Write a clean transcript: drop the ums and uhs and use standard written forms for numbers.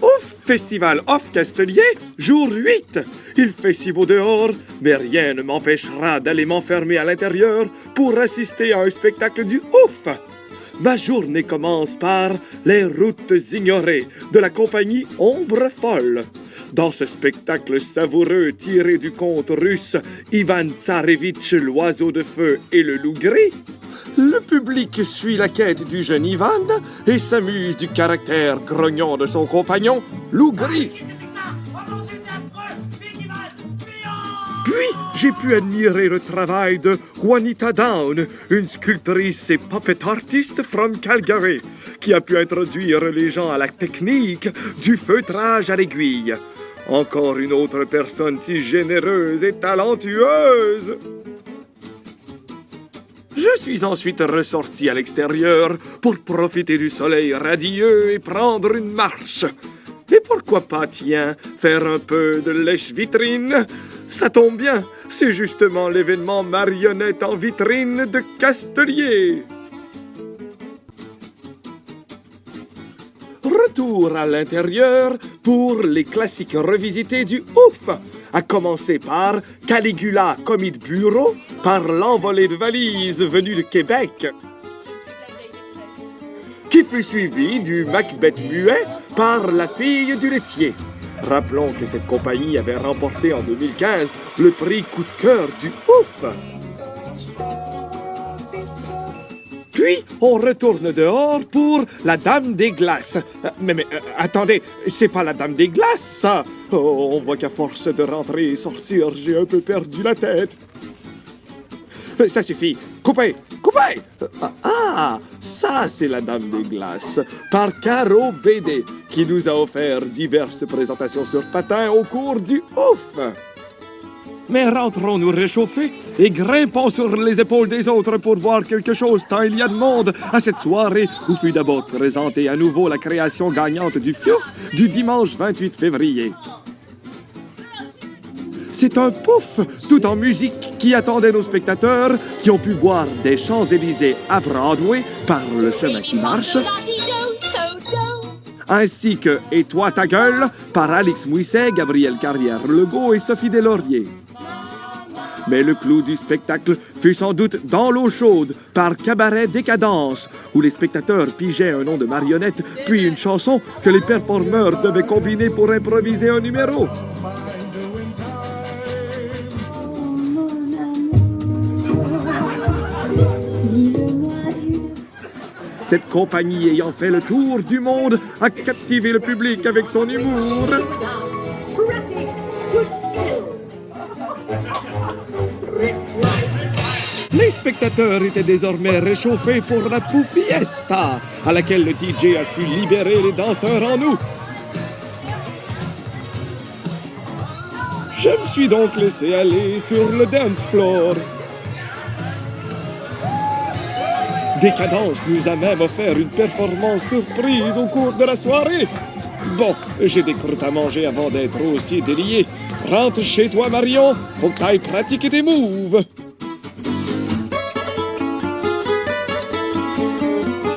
Au Festival Off Castelier, jour 8. Il fait si beau dehors, mais rien ne m'empêchera d'aller m'enfermer à l'intérieur pour assister à un spectacle du ouf. Ma journée commence par Les routes ignorées de la compagnie Ombre Folle. Dans ce spectacle savoureux tiré du conte russe Ivan Tsarevitch, l'oiseau de feu et le loup gris, le public suit la quête du jeune Ivan et s'amuse du caractère grognon de son compagnon, loup gris. Puis, j'ai pu admirer le travail de Juanita Down, une sculptrice et puppet artist from Calgary, qui a pu introduire les gens à la technique du feutrage à l'aiguille. Encore une autre personne si généreuse et talentueuse. Je suis ensuite ressorti à l'extérieur pour profiter du soleil radieux et prendre une marche. Et pourquoi pas, tiens, faire un peu de lèche-vitrine? Ça tombe bien, c'est justement l'événement marionnette en vitrine de Castelier. Retour à l'intérieur pour les classiques revisités du ouf, à commencer par Caligula commis de bureau par l'envolée de valises venu de Québec, qui fut suivi du Macbeth muet par La fille du laitier. Rappelons que cette compagnie avait remporté en 2015 le prix coup de cœur du ouf. Puis, on retourne dehors pour la Dame des Glaces. Mais attendez, c'est pas la Dame des Glaces, ça! Oh, on voit qu'à force de rentrer et sortir, j'ai un peu perdu la tête. Ça suffit. Coupez! Coupez! Ah! Ça, c'est la Dame des Glaces, par Caro BD, qui nous a offert diverses présentations sur patins au cours du ouf. Mais rentrons nous réchauffer et grimpons sur les épaules des autres pour voir quelque chose, tant il y a de monde à cette soirée où fut d'abord présentée à nouveau la création gagnante du Fiouf du dimanche 28 février. C'est un pouf tout en musique qui attendait nos spectateurs qui ont pu voir des Champs-Élysées à Broadway par le chemin qui marche, ainsi que Et toi ta gueule par Alix Mouisset, Gabrielle Carrière-Legault et Sophie Deslauriers. Mais le clou du spectacle fut sans doute Dans l'eau chaude par Cabaret Décadence, où les spectateurs pigeaient un nom de marionnette puis une chanson que les performeurs devaient combiner pour improviser un numéro. Cette compagnie ayant fait le tour du monde a captivé le public avec son humour. Les spectateurs étaient désormais réchauffés pour la Pouf Fiesta, à laquelle le DJ a su libérer les danseurs en nous. Je me suis donc laissé aller sur le dance floor. Décadence nous a même offert une performance surprise au cours de la soirée. Bon, j'ai des croûtes à manger avant d'être aussi délié. Rentre chez toi, Marion, faut que t'ailles pratiquer tes moves.